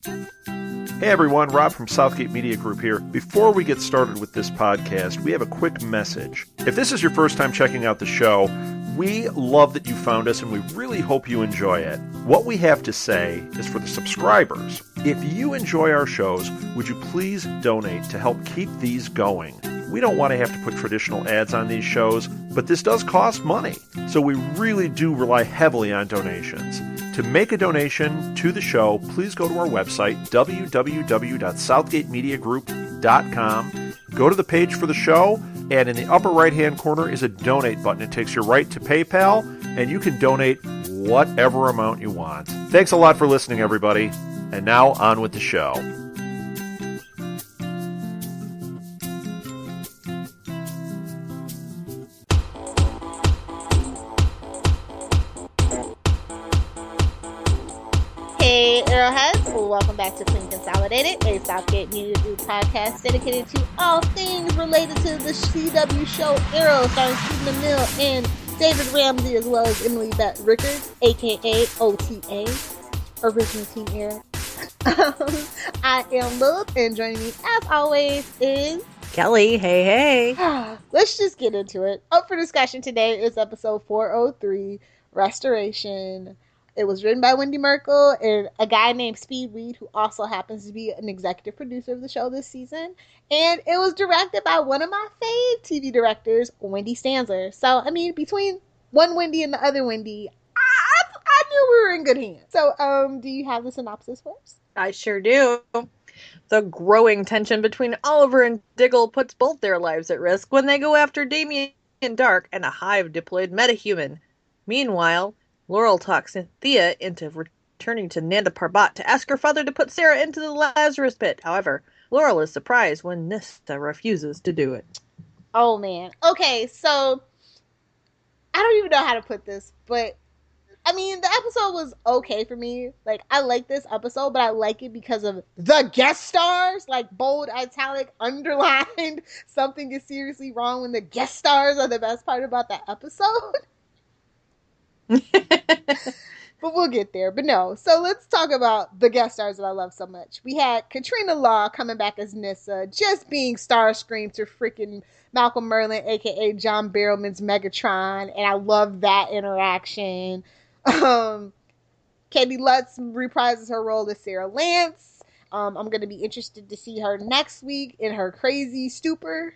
Hey everyone, Rob from Southgate Media Group here. Before we get started with this podcast, we have a quick message. If this is your first time checking out the show, we love that you found us and we really hope you enjoy it. What we have to say is for the subscribers. If you enjoy our shows, would you please donate to help keep these going? We don't want to have to put traditional ads on these shows, but this does cost money. So we really do rely heavily on donations. To make a donation to the show, please go to our website, www.southgatemediagroup.com. Go to the page for the show, and in the upper right-hand corner is a donate button. It takes you right to PayPal, and you can donate whatever amount you want. Thanks a lot for listening, everybody. And now, on with the show. Hey Arrowheads, welcome back to Consolidated, a Southgate Media Group podcast dedicated to all things related to the CW show Arrow, starring Stephen Amell and David Ramsey, as well as Emily Beth Rickards, aka OTA, Original Team Arrow. I am Lilith, and joining me as always is Kelly. Hey. Let's just get into it. Up for discussion today is episode 403, Restoration. It was written by Wendy Merkel and a guy named Speed Reed, who also happens to be an executive producer of the show this season. And it was directed by one of my fave TV directors, Wendy Stanzler. So, I mean, between one Wendy and the other Wendy, I knew we were in good hands. So, do you have the synopsis for us? I sure do. The growing tension between Oliver and Diggle puts both their lives at risk when they go after Damien Dark and a hive-deployed metahuman. Meanwhile, Laurel talks Thea into returning to Nanda Parbat to ask her father to put Sara into the Lazarus pit. However, Laurel is surprised when Nyssa refuses to do it. Oh, man. Okay, so I don't even know how to put this, but I mean, the episode was okay for me. Like, I like this episode, but I like it because of the guest stars, like bold, italic, underlined. Something is seriously wrong when the guest stars are the best part about that episode. But we'll get there. But no, so let's talk about the guest stars that I love so much. We had Katrina Law coming back as Nyssa, just being Starscream to freaking Malcolm Merlin, aka John Barrowman's Megatron, and I love that interaction. Katie Lutz reprises her role as Sarah Lance. I'm going to be interested to see her next week in her crazy stupor.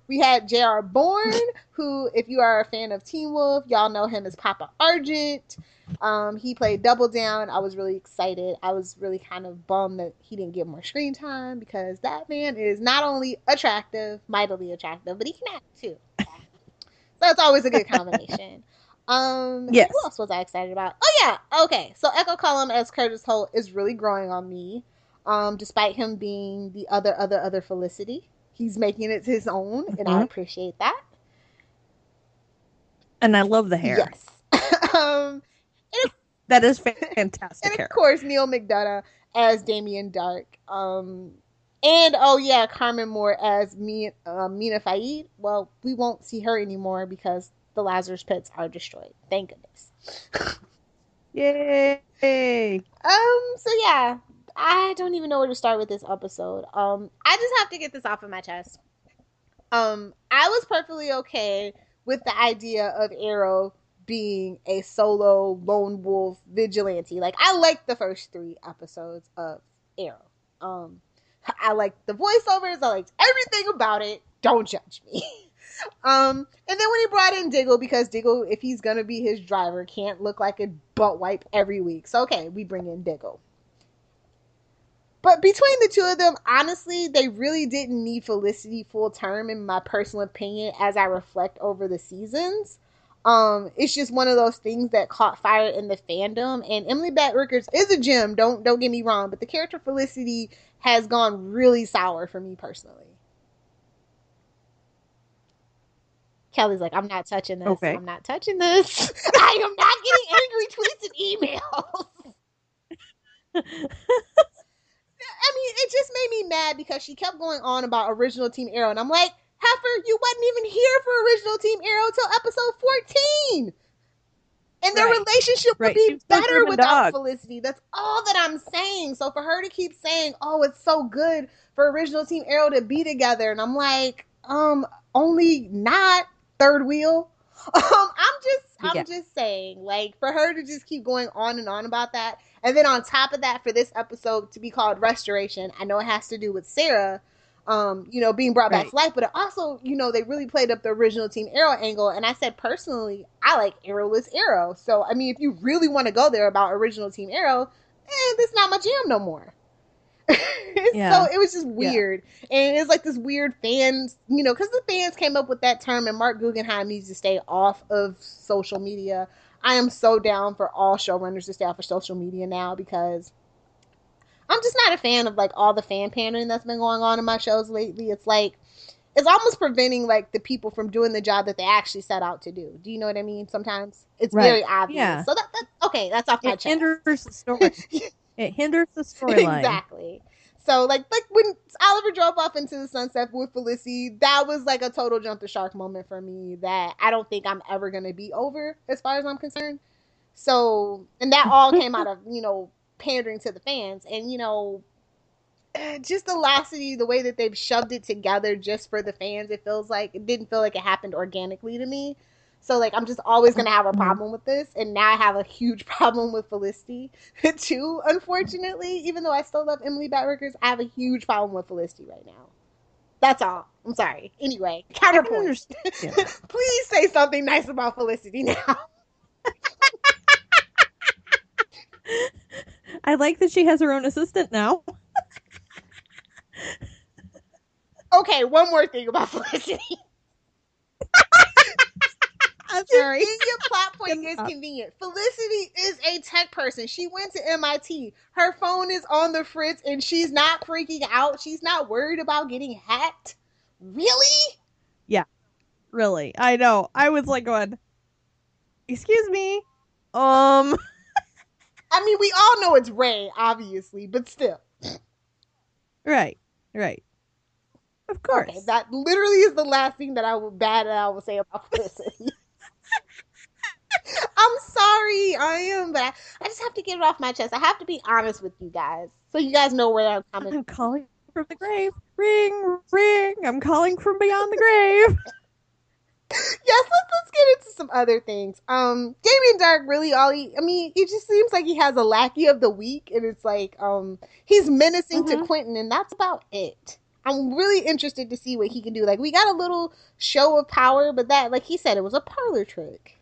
We had J.R. Bourne, who, if you are a fan of Teen Wolf, y'all know him as Papa Argent. He played Double Down. I was really excited. I was really kind of bummed that he didn't get more screen time because that man is not only attractive, mightily attractive, but he can act too. So that's always a good combination. Yes. Who else was I excited about? Oh yeah, okay. So Echo Column as Curtis Holt is really growing on me. Despite him being the other Felicity. He's making it his own, and I appreciate that. And I love the hair. Yes. That is fantastic and hair. of course, Neil McDonough as Damien Dark. And, oh yeah, Carmen Moore as Mina Faid. Well, we won't see her anymore because the Lazarus pits are destroyed. Thank goodness. Yay! So yeah. I don't even know where to start with this episode. I just have to get this off of my chest. I was perfectly okay with the idea of Arrow being a solo lone wolf vigilante. Like, I liked the first 3 episodes of Arrow. I liked the voiceovers. I liked everything about it. Don't judge me. And then when he brought in Diggle, because Diggle, if he's gonna be his driver, can't look like a butt wipe every week. So okay, we bring in Diggle. But between the two of them, honestly, they really didn't need Felicity full term, in my personal opinion, as I reflect over the seasons. It's just one of those things that caught fire in the fandom. And Emily Beth Rickards is a gem, don't get me wrong, but the character Felicity has gone really sour for me personally. Kelly's like, I'm not touching this. Okay. I'm not touching this. I am not getting angry tweets and emails. I mean, it just made me mad because she kept going on about Original Team Arrow. And I'm like, Heifer, you wasn't even here for Original Team Arrow till episode 14. And their relationship would She be was supposed to better have been without dog. Felicity. That's all that I'm saying. So for her to keep saying, oh, it's so good for original Team Arrow to be together. And I'm like, only not third wheel. I'm just saying, like, for her to just keep going on and on about that. And then on top of that, for this episode to be called Restoration, I know it has to do with Sara, being brought back to life, but it also, they really played up the original Team Arrow angle. And I said, personally, I like Arrowless Arrow. So, I mean, if you really want to go there about original Team Arrow, there's not much jam no more. So it was just weird. And it's like this weird fans, because the fans came up with that term, and Mark Guggenheim needs to stay off of social media. I am so down for all showrunners to stay off of social media now, because I'm just not a fan of like all the fan pandering that's been going on in my shows lately. It's like, it's almost preventing like the people from doing the job that they actually set out to do. Do you know what I mean? Sometimes it's very obvious. Yeah. So that's off my chest. It hinders the story. It hinders the storyline. Exactly. So like when Oliver drove off into the sunset with Felicity, that was like a total jump the shark moment for me that I don't think I'm ever going to be over as far as I'm concerned. So, and that all came out of, pandering to the fans. And, just the Velocity, the way that they've shoved it together just for the fans, it didn't feel like it happened organically to me. So, like, I'm just always going to have a problem with this. And now I have a huge problem with Felicity, too, unfortunately. Even though I still love Emily Batworkers, I have a huge problem with Felicity right now. That's all. I'm sorry. Anyway, counterpoint. Please say something nice about Felicity now. I like that she has her own assistant now. Okay, one more thing about Felicity. I'm sorry. Convenient plot point is convenient. Felicity is a tech person. She went to MIT. Her phone is on the fritz, and she's not freaking out. She's not worried about getting hacked. Really? Yeah, really. I know. I was like going, excuse me. I mean, we all know it's Ray, obviously, but still. Right. Of course. Okay, that literally is the last thing that I will say about Felicity. I'm sorry, I am, but I just have to get it off my chest. I have to be honest with you guys, so you guys know where I'm coming from. I'm calling from the grave. Ring, ring. I'm calling from beyond the grave. Yes, let's get into some other things. Damien Dark really he just seems like he has a lackey of the week, and it's like he's menacing to Quentin, and that's about it. I'm really interested to see what he can do. Like, we got a little show of power, but that, like he said, it was a parlor trick.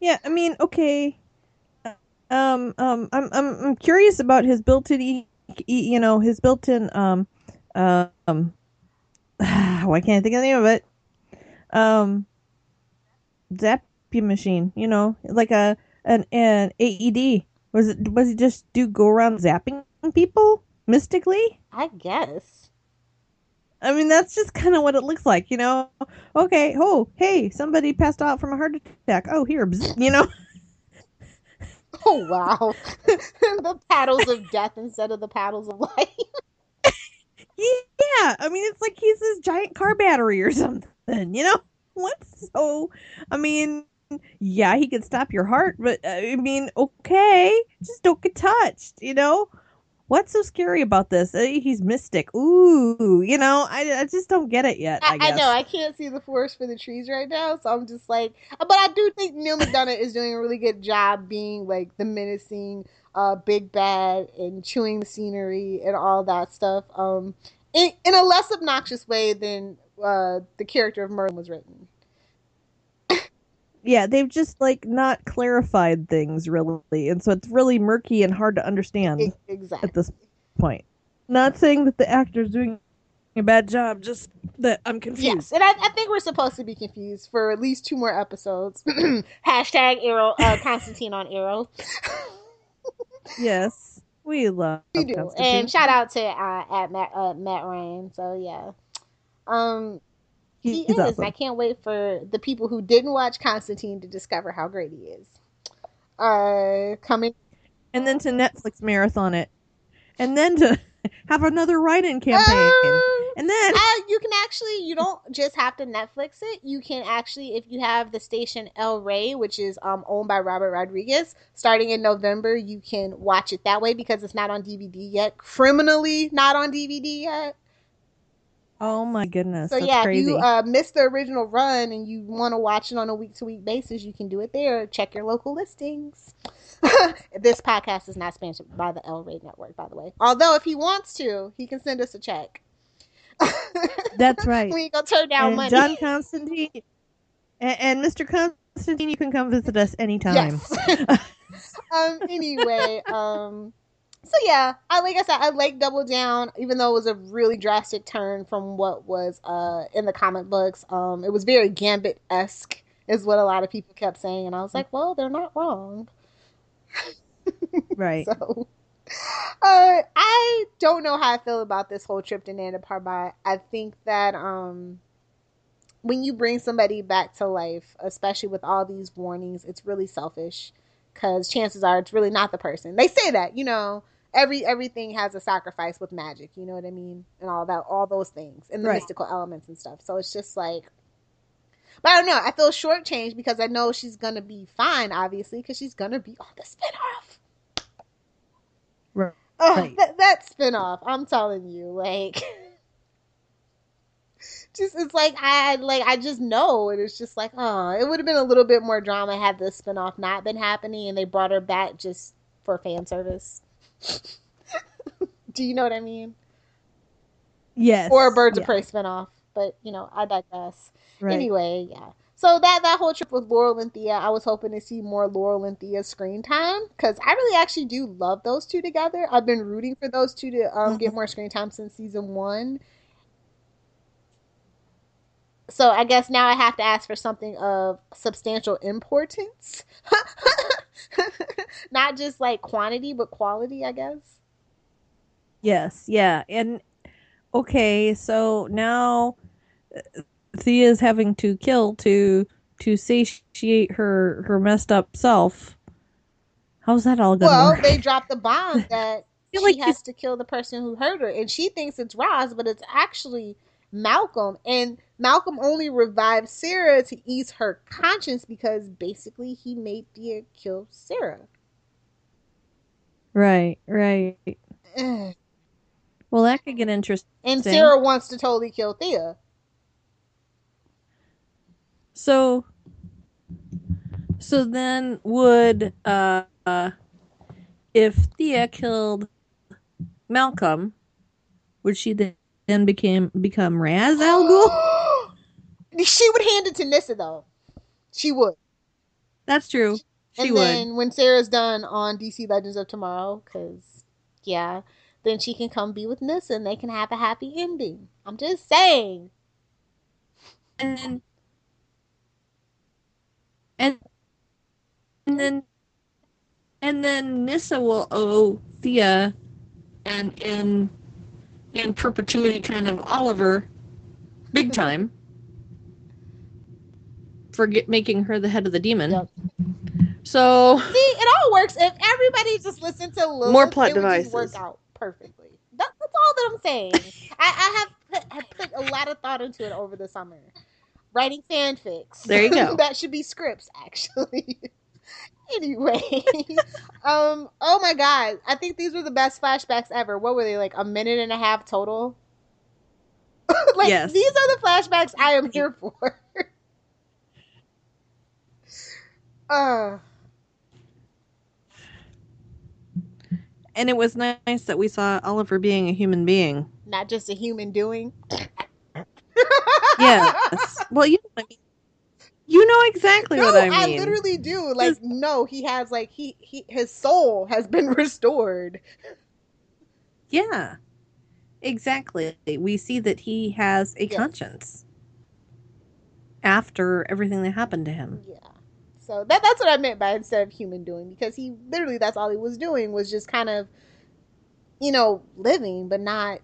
Yeah, I mean, okay. I'm curious about his built-in, his built-in why can't I think of the name of it? Zapping machine, like an AED. Was he just go around zapping people mystically? I guess. I mean, that's just kind of what it looks like, Okay, oh, hey, somebody passed out from a heart attack. Oh, here, Oh, wow. The paddles of death instead of the paddles of life. Yeah, I mean, it's like he's this giant car battery or something, What? So, I mean, yeah, he can stop your heart, but, I mean, okay, just don't get touched, What's so scary about this? He's mystic. Ooh, I just don't get it yet, I guess. I know, I can't see the forest for the trees right now, so I'm just like, but I do think Neil McDonough is doing a really good job being, like, the menacing big bad and chewing the scenery and all that stuff, in a less obnoxious way than the character of Merlin was written. Yeah, they've just, like, not clarified things, really. And so it's really murky and hard to understand exactly. At this point. Not saying that the actor's doing a bad job, just that I'm confused. Yes, and I think we're supposed to be confused for at least 2 more episodes. Hashtag Arrow, Constantine on Arrow. Yes, we love We do. Constantine. And shout out to at Matt Ryan. So, yeah. He is. Awesome. I can't wait for the people who didn't watch Constantine to discover how great he is. Coming. And then to Netflix marathon it. And then to have another write-in campaign. And then You can actually, you don't just have to Netflix it. You can actually, if you have the station El Rey, which is owned by Robert Rodriguez, starting in November, you can watch it that way because it's not on DVD yet. Criminally not on DVD yet. oh my goodness, So that's yeah, crazy. if you missed the original run and you want to watch it on a week-to-week basis, you can do it there. Check your local listings. This podcast is not sponsored by the El Rey Network, by the way. Although if he wants to, he can send us a check. That's right. We ain't gonna turn down And money. John Constantine and Mr. Constantine, you can come visit us anytime. Yes. Anyway, so yeah, like I said, I like Double Down, even though it was a really drastic turn from what was in the comic books. It was very Gambit-esque, is what a lot of people kept saying, and I was like, well, they're not wrong. Right. So, I don't know how I feel about this whole trip to Nanda Parbat. I think that when you bring somebody back to life, especially with all these warnings, it's really selfish, because chances are it's really not the person. They say that, everything has a sacrifice with magic, you know what I mean, and all those things, and the mystical elements and stuff. So it's just like, but I don't know. I feel shortchanged because I know she's gonna be fine, obviously, because she's gonna be on the spinoff. Right. That spinoff, I'm telling you, like, just it's like I just know, and it's just like, oh, it would have been a little bit more drama had this spinoff not been happening, and they brought her back just for fan service. Do you know what I mean? Yes. Or a Birds of Prey spinoff, but I digress. Right. Anyway, yeah. So that whole trip with Laurel and Thea, I was hoping to see more Laurel and Thea screen time, because I really actually do love those two together. I've been rooting for those two to get more screen time since season 1. So I guess now I have to ask for something of substantial importance. Not just like quantity, but quality, I guess. Yes, yeah. And okay, so now Thea's having to kill to satiate her messed up self. How's that all gonna work? Well, they dropped the bomb that feel she like has to kill the person who hurt her, and she thinks it's Roz, but it's actually Malcolm. And Malcolm only revived Sara to ease her conscience because basically he made Thea kill Sara. Right. Ugh. Well, that could get interesting. And Sara wants to totally kill Thea. So then would if Thea killed Malcolm, would she then become Ra's al Ghul? She would hand it to Nyssa, though. She would. That's true. She would. And then when Sarah's done on DC Legends of Tomorrow, because, yeah, then she can come be with Nyssa and they can have a happy ending. I'm just saying. And then Nyssa will owe Thea and in perpetuity kind of Oliver big time for making her the head of the demon. Yep. So see, it all works if everybody just listened to Lilith. More plot it would devices. just work out perfectly. That's all that I'm saying. I have put a lot of thought into it over the summer. Writing fanfics. There you go. That should be scripts, actually. Anyway, oh my god, I think these were the best flashbacks ever. What were they, like a minute and a half total? Like, yes. These are the flashbacks I am here for. And it was nice that we saw Oliver being a human being, not just a human doing. Yes. Well, you know what I mean. You know exactly what I mean. I literally do. Like, no, he has, like, his soul has been restored. Yeah, exactly. We see that he has a conscience after everything that happened to him. Yeah. So that's what I meant by instead of human doing, because he literally, that's all he was doing, was just kind of, living, but not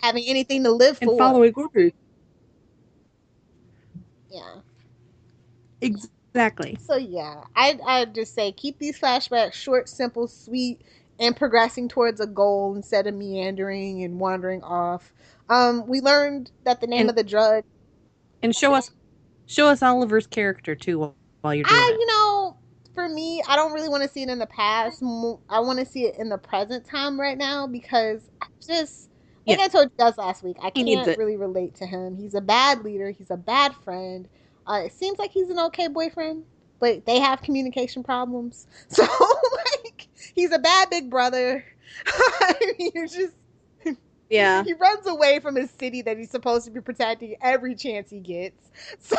having anything to live for. And following orders. Yeah. Exactly. So yeah, I'd just say keep these flashbacks short, simple, sweet, and progressing towards a goal instead of meandering and wandering off. We learned that the name of the drug. And show us Oliver's character too while you're doing it. You know, for me, I don't really want to see it in the past. I want to see it in the present time right now because I just, like I told you guys last week, I can't really relate to him. He's a bad leader. He's a bad friend. It seems like he's an okay boyfriend, but they have communication problems. So, like, he's a bad big brother. I mean, you're just... Yeah. He runs away from his city that he's supposed to be protecting every chance he gets. So,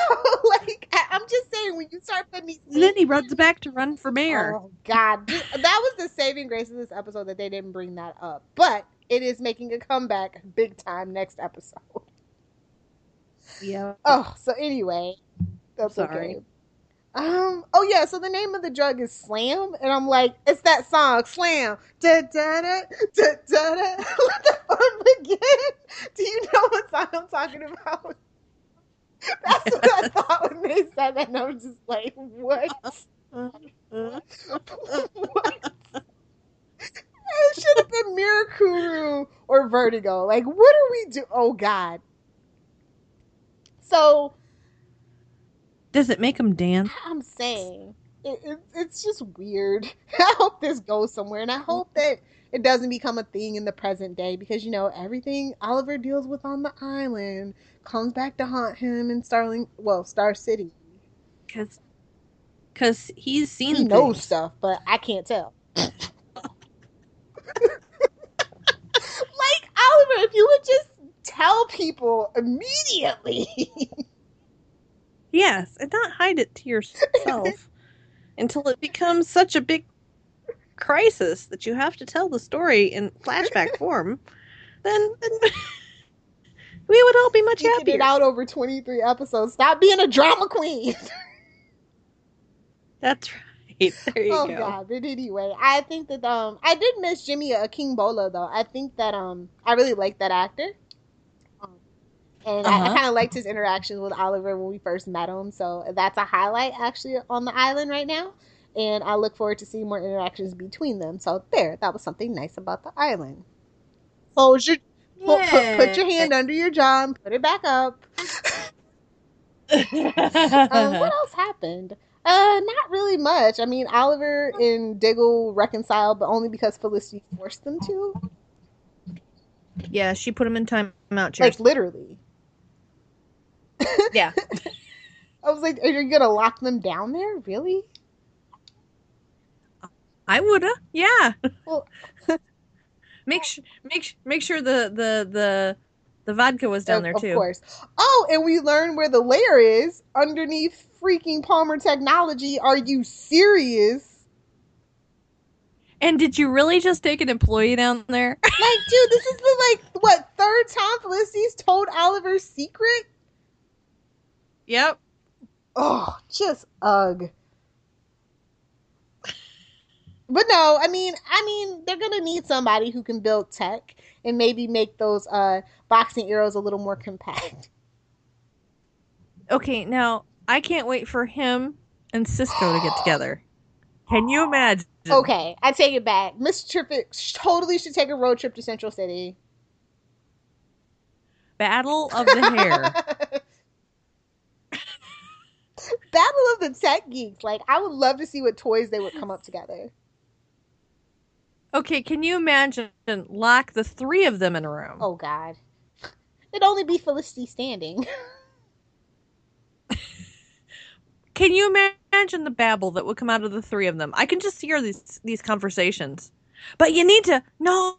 like, I'm just saying, when you start putting these... And then he runs back to run for mayor. Oh, God. That was the saving grace of this episode that they didn't bring that up. But it is making a comeback big time next episode. Yeah. Oh, so anyway, that's Sorry. okay. Oh yeah, so the name of the drug is Slam, and I'm like, it's that song, Slam. Da da da da da da. Let the fun begin. Do you know what song I'm talking about? That's what I thought when they said that, and I was just like, what? What? It should have been Mirakuru or Vertigo. Like, what are we doing? Oh God. So, does it make him dance? I'm saying it's just weird. I hope this goes somewhere, and I hope that it doesn't become a thing in the present day because, you know, everything Oliver deals with on the island comes back to haunt him in Star City. Because he's seen he knows stuff, but I can't tell. Like, Oliver, if you would just tell people immediately. Yes, and not hide it to yourself until it becomes such a big crisis that you have to tell the story in flashback form. Then we would all be much happier. Get it out over 23 episodes. Stop being a drama queen. That's right. There you go. Oh God! But anyway, I think that I did miss Jimmy King Bola though. I think that I really liked that actor. And I kind of liked his interactions with Oliver when we first met him. So that's a highlight actually on the island right now. And I look forward to seeing more interactions between them. So that was something nice about the island. Put your hand under your jaw and put it back up. What else happened? Not really much. I mean, Oliver and Diggle reconciled, but only because Felicity forced them to. Yeah, she put him in timeout chairs. Like, literally. Yeah. I was like, are you gonna lock them down there? Really? I woulda. Yeah. Well, make sure the vodka was down there too. Of course. Oh, and we learned where the lair is underneath freaking Palmer Technology. Are you serious? And did you really just take an employee down there? Like, dude, this is the third time Felicity's told Oliver's secret? Yep. Oh, just ugh. But no, I mean, they're gonna need somebody who can build tech and maybe make those boxing arrows a little more compact. Okay, now I can't wait for him and Cisco to get together. Can you imagine? Okay, I take it back. Mr. Trippitt totally should take a road trip to Central City. Battle of the Hair. Battle of the Tech Geeks. Like, I would love to see what toys they would come up together. Okay, can you imagine lock the three of them in a room? Oh, God. It'd only be Felicity standing. Can you imagine the babble that would come out of the three of them? I can just hear these conversations. But you need to... No,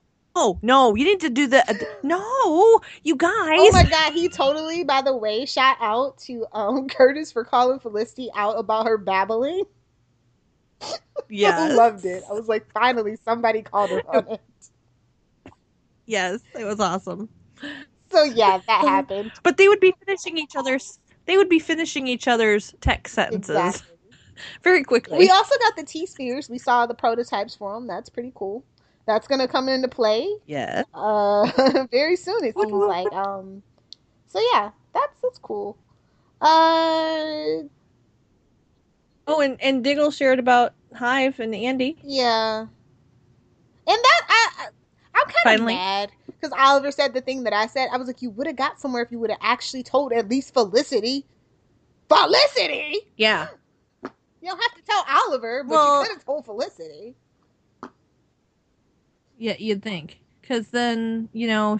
you need to do the... No, you guys. Oh my God, he totally, by the way, shout out to Curtis for calling Felicity out about her babbling. Yes. I loved it. I was like, finally, somebody called her on it. Yes, it was awesome. So yeah, that happened. But they would be finishing each other's tech sentences. Exactly. Very quickly. We also got the T-Spheres. We saw the prototypes for them. That's pretty cool. That's going to come into play. Yeah. Very soon, it seems like. So yeah, that's cool. Oh, and Diggle shared about Hive and Andy. Yeah. And that I'm kind of mad because Oliver said the thing that I said. I was like, you would have got somewhere if you would have actually told at least Felicity. Felicity? Yeah. You don't have to tell Oliver, but you could have told Felicity. Yeah, you'd think. Because then,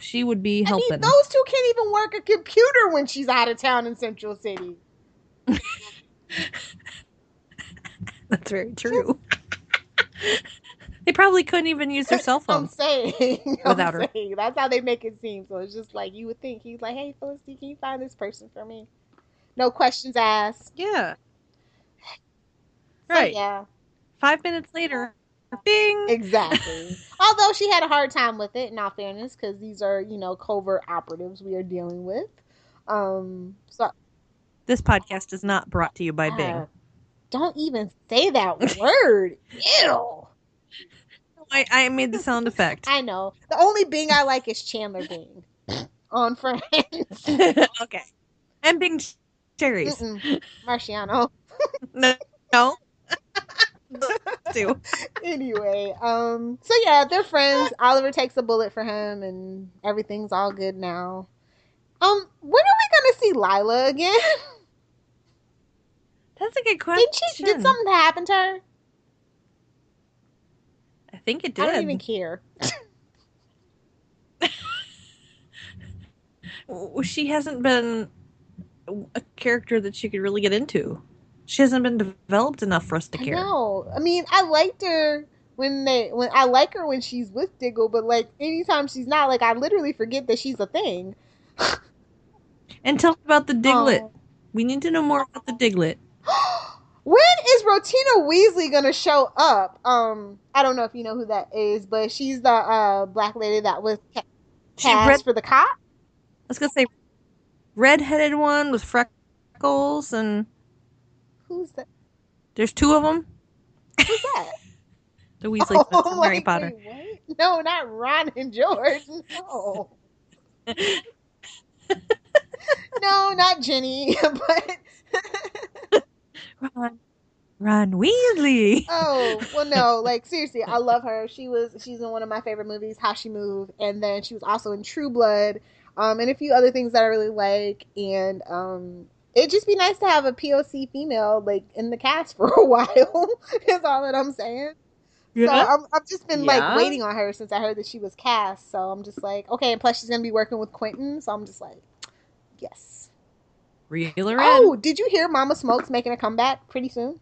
she would be helping. I mean, those two can't even work a computer when she's out of town in Central City. That's very true. They probably couldn't even use their cell phone. I'm saying. Without her. That's how they make it seem. So it's just like, you would think. He's like, hey, Felicity, can you find this person for me? No questions asked. Yeah. So, Right. yeah. 5 minutes later, bing. Exactly. Although she had a hard time with it, in all fairness, because these are, covert operatives we are dealing with. So This podcast is not brought to you by Bing. Don't even say that word. Ew. I made the sound effect. I know. The only Bing I like is Chandler Bing on Friends. Okay. And Bing Cherries. Marciano. No. Too. Anyway, so yeah, they're friends. Oliver takes a bullet for him, and everything's all good now. When are we gonna see Lila again? That's a good question. Did something happen to her? I think it did. I don't even care. She hasn't been a character that she could really get into. She hasn't been developed enough for us to care. No, I mean, I liked her when I like her when she's with Diggle, but like anytime she's not, like I literally forget that she's a thing. And tell me about the Diglett. We need to know more about the Diglett. When is Rotina Weasley gonna show up? I don't know if you know who that is, but she's the black lady that was cast for the cop. I was gonna say red-headed one with freckles and. Who's that? There's two of them. Who's that? The Weasley twins from Harry Potter. Wait, what? No, not Ron and George. No. No, not Jenny, but Ron Weasley. Oh, well, no, like seriously, I love her. She's in one of my favorite movies, How She Moved, and then she was also in True Blood, and a few other things that I really like, and it'd just be nice to have a POC female like in the cast for a while. Is all that I'm saying. Yeah. So I've just been like waiting on her since I heard that she was cast. So I'm just like, okay, and plus she's gonna be working with Quentin, so I'm just like, yes. Reel her in. Oh, did you hear Mama Smoke's making a comeback pretty soon?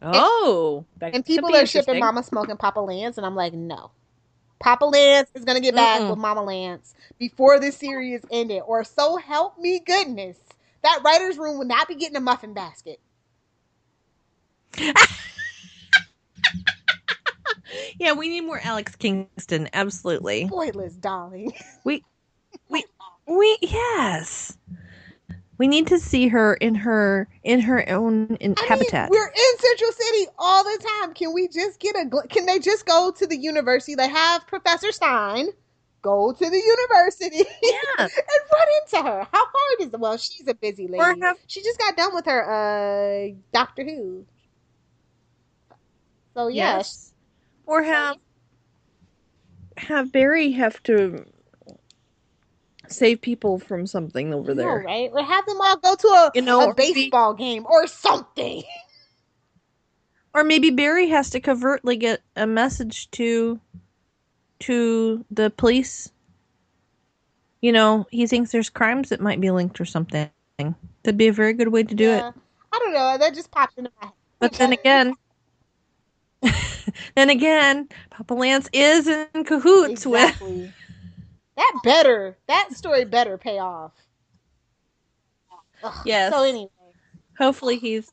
Oh, and people are shipping Mama Smoke and Papa Lance, and I'm like, no. Papa Lance is gonna get back with Mama Lance before this series ended, or so help me goodness, that writer's room would not be getting a muffin basket. Yeah, we need more Alex Kingston. Absolutely. Spoilers, darling. We yes. We need to see her in her own habitat. We're in Central City all the time. Can we just get can they just go to the university? They have Professor Stein. Go to the university and run into her. How hard is it? Well, she's a busy lady. She just got done with her Doctor Who. So yes. Or have Barry have to save people from something over there. Know, right? Or have them all go to a baseball game or something. Or maybe Barry has to covertly get a message to the police. You know, he thinks there's crimes that might be linked or something. That'd be a very good way to do it. I don't know. That just popped into my head. But then again, Papa Lance is in cahoots with. That story better pay off. Ugh. Yes. So anyway. Hopefully he's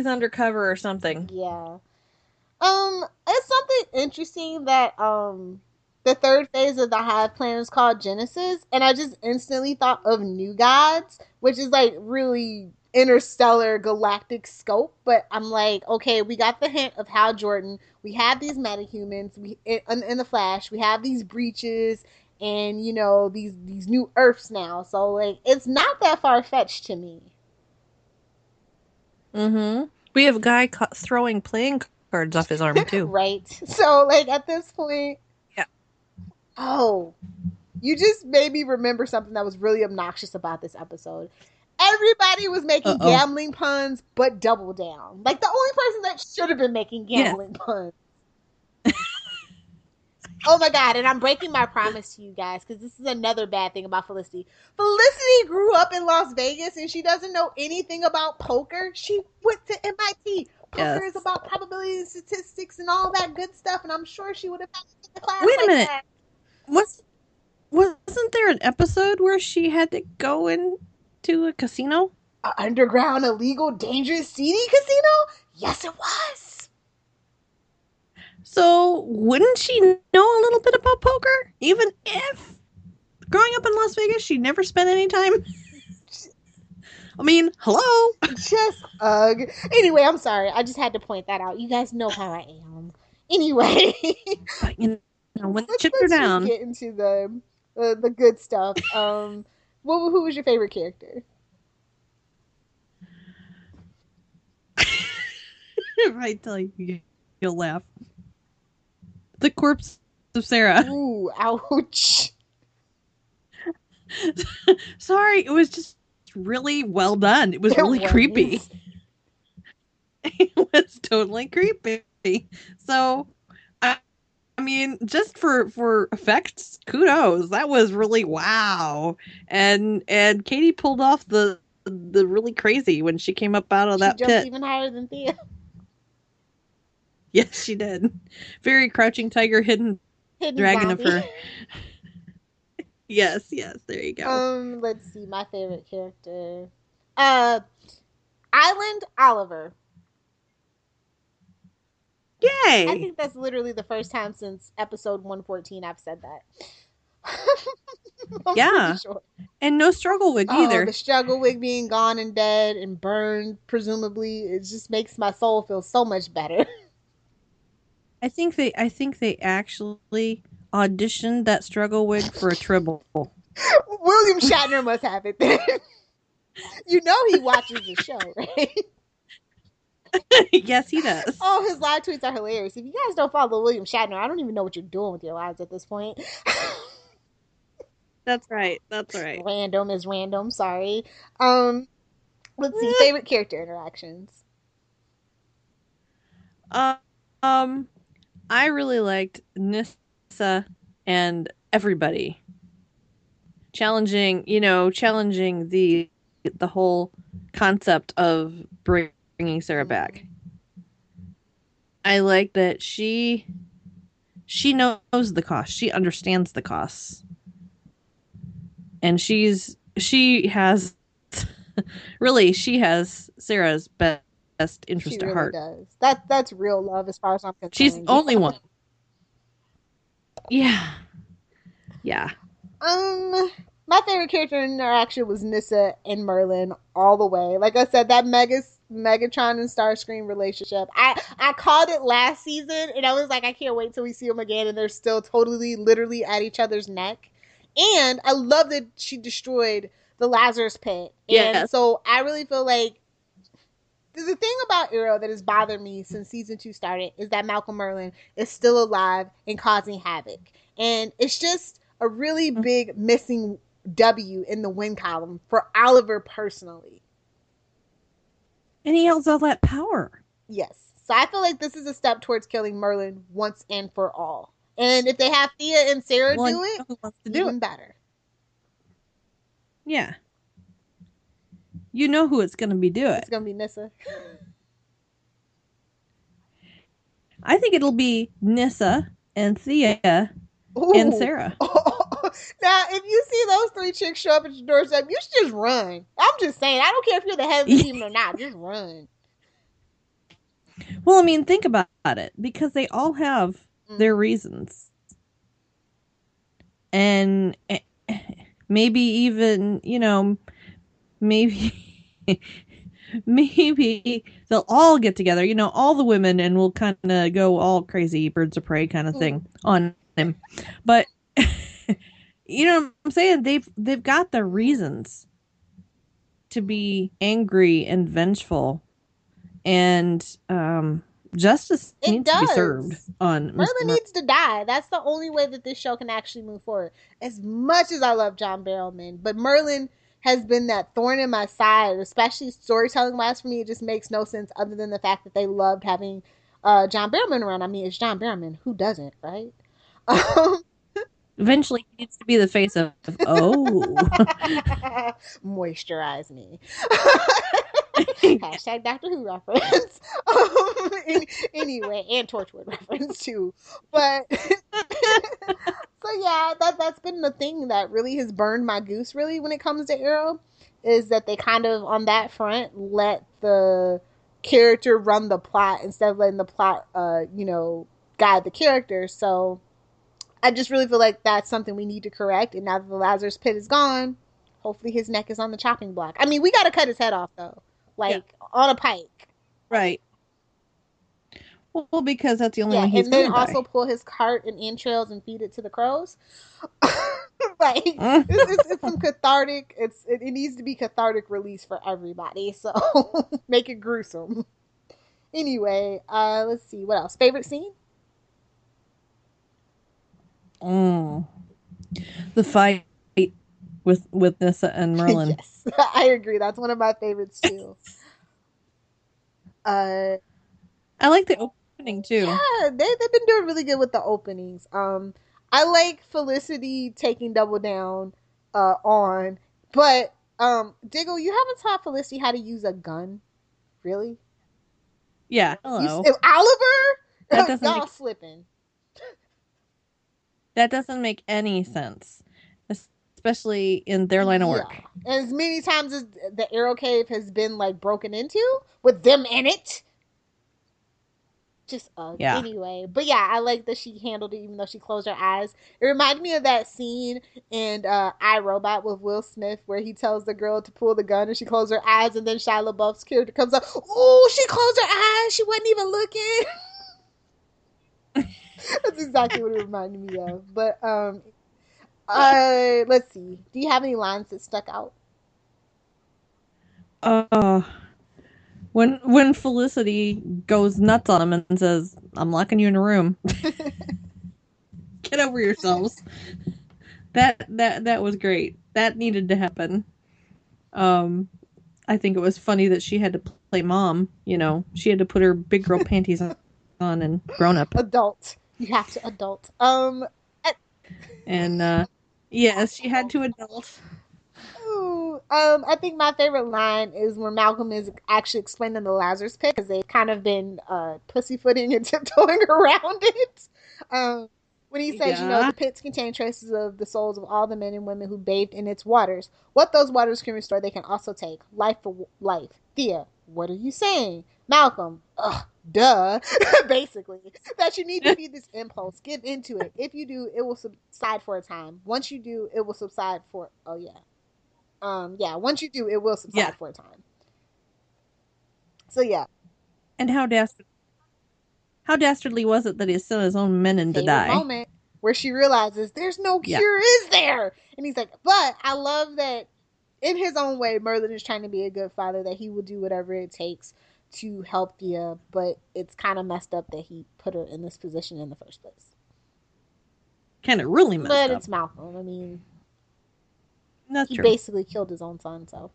undercover or something. Yeah. It's something interesting that the third phase of the Hive Plan is called Genesis, and I just instantly thought of New Gods, which is like really interstellar galactic scope, but I'm like, okay, we got the hint of Hal Jordan. We have these metahumans in the Flash. We have these breaches and, you know, these new Earths now. So, like, it's not that far-fetched to me. Mm-hmm. We have a guy throwing playing cards off his arm, too. Right. So, like, at this point, Oh, you just made me remember something that was really obnoxious about this episode. Everybody was making gambling puns, but double down. Like, the only person that should have been making gambling puns. Oh my God, and I'm breaking my promise to you guys, because this is another bad thing about Felicity. Felicity grew up in Las Vegas, and she doesn't know anything about poker. She went to MIT. Poker is about probability and statistics and all that good stuff, and I'm sure she would have had a class Wait a like minute. that. Wasn't there an episode where she had to go into a casino? An underground, illegal, dangerous, seedy casino? Yes, it was. So wouldn't she know a little bit about poker? Even if growing up in Las Vegas, she never spent any time. I mean, hello. Just ugh. Anyway, I'm sorry. I just had to point that out. You guys know how I am. Anyway, but when the chips are down, get into the good stuff. Who was your favorite character? If I tell you, you'll laugh. The corpse of Sara. Ooh, ouch. Sorry, it was just really well done. It was really creepy. It was totally creepy. So, I mean, just for effects, kudos. That was really wow. And Katie pulled off the really crazy when she came up out of that pit. She jumped even higher than Thea. Yes, she did. Very crouching tiger, hidden dragon zombie. of her. Yes, there you go. Let's see, my favorite character. Island Oliver. Yay! I think that's literally the first time since episode 114 I've said that. Yeah. Sure. And no struggle wig either. The struggle wig being gone and dead and burned, presumably, it just makes my soul feel so much better. I think they actually auditioned that struggle wig for a Tribble. William Shatner must have it then. You know he watches the show, right? Yes, he does. Oh, his live tweets are hilarious. If you guys don't follow William Shatner, I don't even know what you're doing with your lives at this point. That's right. Random is random, sorry. Let's see, favorite character interactions. I really liked Nyssa and everybody challenging the whole concept of bringing Sara back. I like that she knows the cost. She understands the costs. And she has Sarah's best interest She at really heart. does. That's real love as far as I'm concerned. She's the only one. Yeah. My favorite character interaction was Nyssa and Merlin all the way. Like I said, that Megatron and Starscream relationship. I called it last season, and I was like, I can't wait till we see them again, and they're still totally, literally at each other's neck. And I love that she destroyed the Lazarus pit. And so I really feel like the thing about Arrow that has bothered me since season 2 started is that Malcolm Merlyn is still alive and causing havoc. And it's just a really big missing W in the win column for Oliver personally. And he holds all that power. Yes. So I feel like this is a step towards killing Merlin once and for all. And if they have Thea and Sara do it, even better. Yeah. You know who it's going to be doing. It's going to be Nyssa. I think it'll be Nyssa and Thea and Sara. Now, if you see those 3 chicks show up at your doorstep, you should just run. I'm just saying. I don't care if you're the head of the team or not. Just run. Well, I mean, think about it. Because they all have their reasons. And maybe even, maybe they'll all get together, all the women, and we'll kind of go all crazy birds of prey kind of thing on them. But you know what I'm saying? They've got their reasons to be angry and vengeful, and justice It needs to be does. served on Mr. Merlin needs to die. That's the only way that this show can actually move forward. As much as I love John Barrowman, but Merlin has been that thorn in my side, especially storytelling wise for me. It just makes no sense other than the fact that they loved having John Barrowman around. I mean, it's John Barrowman. Who doesn't, right? Eventually, he needs to be the face of, Moisturize me. Hashtag Doctor Who reference. Anyway, and Torchwood reference too. But so yeah, that's been the thing that really has burned my goose really when it comes to Arrow, is that they kind of on that front let the character run the plot instead of letting the plot guide the character. So I just really feel like that's something we need to correct. And now that the Lazarus Pit is gone, hopefully his neck is on the chopping block. I mean, we got to cut his head off though, on a pike. Right. Well, because that's the only way he's and then gonna also die. pull his cart and entrails and feed it to the crows. Like it's some cathartic. It needs to be cathartic release for everybody. So make it gruesome. Anyway, let's see what else. Favorite scene? The fight with Nyssa and Merlin. Yes, I agree. That's one of my favorites too. I like the opening too. Yeah, they've been doing really good with the openings. I like Felicity taking double down on, but Diggle, you haven't taught Felicity how to use a gun, really? Yeah. Hello. Oliver, y'all slipping. That doesn't make any sense, especially in their line of work. And as many times as the Arrow Cave has been like broken into with them in it. Just anyway, but yeah, I like that she handled it even though she closed her eyes. It reminded me of that scene in I, Robot with Will Smith where he tells the girl to pull the gun and she closed her eyes, and then Shia LaBeouf's character comes up, oh, she closed her eyes, she wasn't even looking. That's exactly what it reminded me of. But let's see, do you have any lines that stuck out? When Felicity goes nuts on him and says, I'm locking you in a room. Get over yourselves. That was great. That needed to happen. I think it was funny that she had to play mom. She had to put her big girl panties on and grown up. Adult. You have to adult. And yes, she had to adult. I think my favorite line is when Malcolm is actually explaining the Lazarus Pit, because they've kind of been pussyfooting and tiptoeing around it. When he says, the pits contain traces of the souls of all the men and women who bathed in its waters. What those waters can restore, they can also take. Life for life. Thea, what are you saying? Malcolm, duh. Basically, that you need to feed this impulse. Give into it. If you do, it will subside for a time. Once you do, it will subside for, once you do, it will subside for a time. So, yeah. And how dastardly was it that he sent his own men in to die? Moment where she realizes there's no cure, is there? And he's like, but I love that in his own way, Merlin is trying to be a good father, that he will do whatever it takes to help Thea, but it's kind of messed up that he put her in this position in the first place. Kind of really messed up. But it's Malcolm. I mean, he basically killed his own son, so.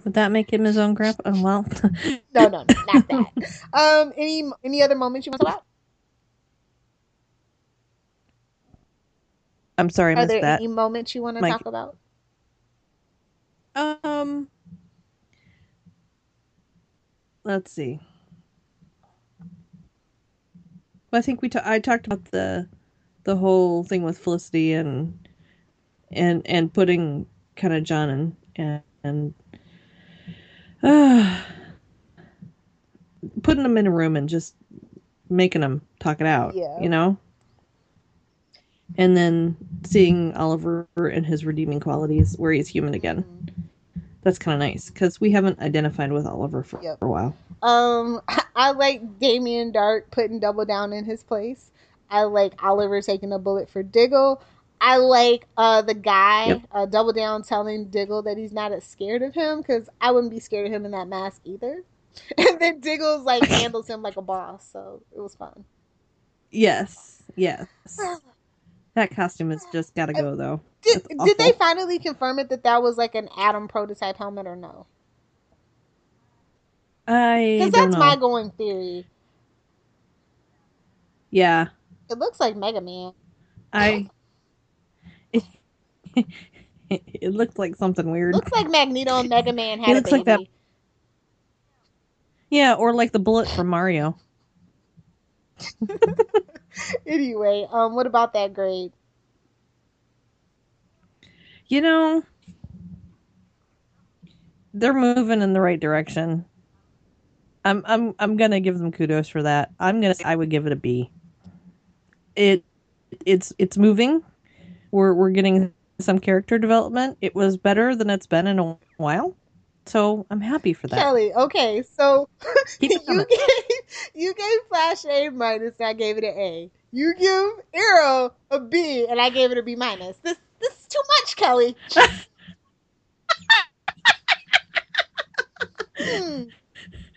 Would that make him his own grandpa? Oh, well. No, not that. Any other moments you want to talk about? I'm sorry, I missed that. Are there any moments you want to talk about? Let's see. Well, I think I talked about the whole thing with Felicity and putting kind of John and putting them in a room and just making them talk it out, and then seeing Oliver and his redeeming qualities where he's human again. That's kind of nice because we haven't identified with Oliver for a while. I like Damien Dark putting Double down in his place. I like Oliver taking a bullet for Diggle. I like the guy, Double Down, telling Diggle that he's not as scared of him, because I wouldn't be scared of him in that mask either. And then Diggles like handles him like a boss, so it was fun. Yes. That costume has just got to go, though. Did they finally confirm it that was like an Adam prototype helmet or no? Because that's my going theory. Yeah. It looks like Mega Man. It looked like something weird. Looks like Magneto and Mega Man had a baby. Like that. Yeah, or like the bullet from Mario. Anyway, what about that grade? You know, they're moving in the right direction. I'm gonna give them kudos for that. I would give it a B. It's moving. We're getting some character development. It was better than it's been in a while. So I'm happy for that. Kelly, okay, so you gave Flash A minus and I gave it an A. You give Arrow a B and I gave it a B minus. This is too much, Kelly.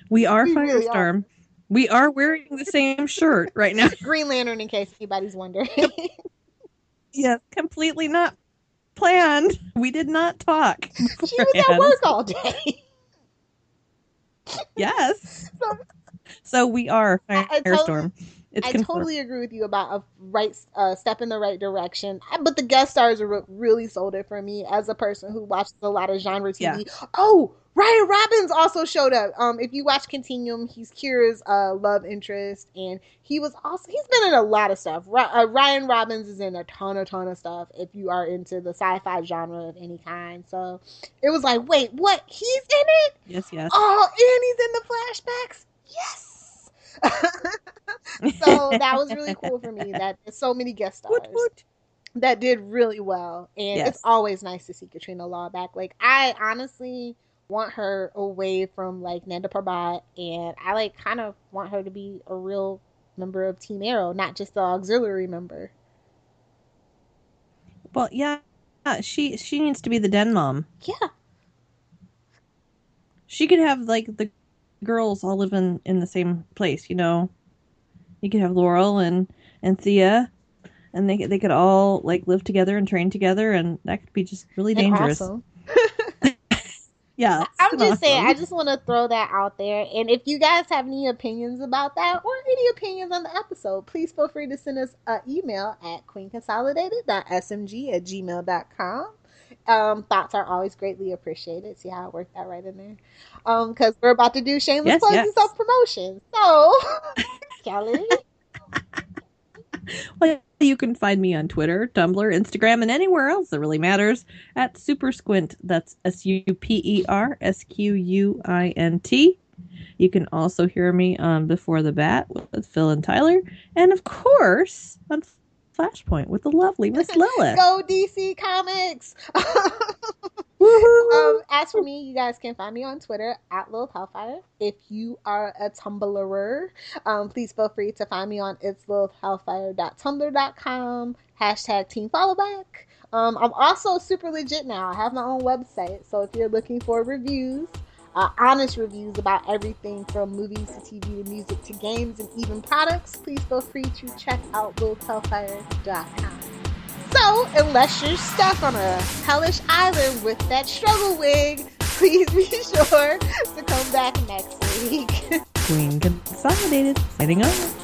We are Firestorm. Really we are wearing the same shirt right now. Green Lantern, in case anybody's wondering. Yeah, completely not planned. We did not talk. She was at work all day. Yes. So we are Firestorm. I totally agree with you about a step in the right direction. But the guest stars are really sold it for me as a person who watches a lot of genre TV. Yeah. Oh, Ryan Robbins also showed up. If you watch Continuum, he's Kira's love interest, and he's been in a lot of stuff. Ryan Robbins is in a ton of stuff if you are into the sci-fi genre of any kind. So it was like, wait, what? He's in it? Yes. Oh, and he's in the flashbacks? Yes. So that was really cool for me that there's so many guest stars that did really well, and it's always nice to see Katrina Law back. Like, I honestly want her away from like Nanda Parbat, and I like kind of want her to be a real member of Team Arrow, not just the auxiliary member. Well, yeah, she needs to be the den mom. Yeah, she could have like the girls all live in the same place, you know. You could have Laurel and Thea, and they could all like live together and train together, and that could be just really dangerous. Awesome. Yeah, I'm just saying, I just want to throw that out there. And if you guys have any opinions about that or any opinions on the episode, please feel free to send us an email at queenconsolidated.smg@gmail.com. Thoughts are always greatly appreciated. See how I worked that right in there? Because we're about to do shameless plugs and self-promotion. So, Kelly. Well, you can find me on Twitter, Tumblr, Instagram, and anywhere else that really matters at SuperSquint. That's SuperSquint. You can also hear me on Before the Bat with Phil and Tyler. And, of course, on Flashpoint with the lovely Miss Lilith. Go DC Comics! As for me, you guys can find me on Twitter at Lilith Hellfire. If you are a Tumblrer, please feel free to find me on itslilithhellfire.tumblr.com, #TeamFollowback. I'm also super legit now. I have my own website, so if you're looking for reviews, honest reviews about everything from movies to TV to music to games and even products, please feel free to check out lilithhellfire.com. So, unless you're stuck on a hellish island with that struggle wig, please be sure to come back next week. Queen Consolidated, signing off.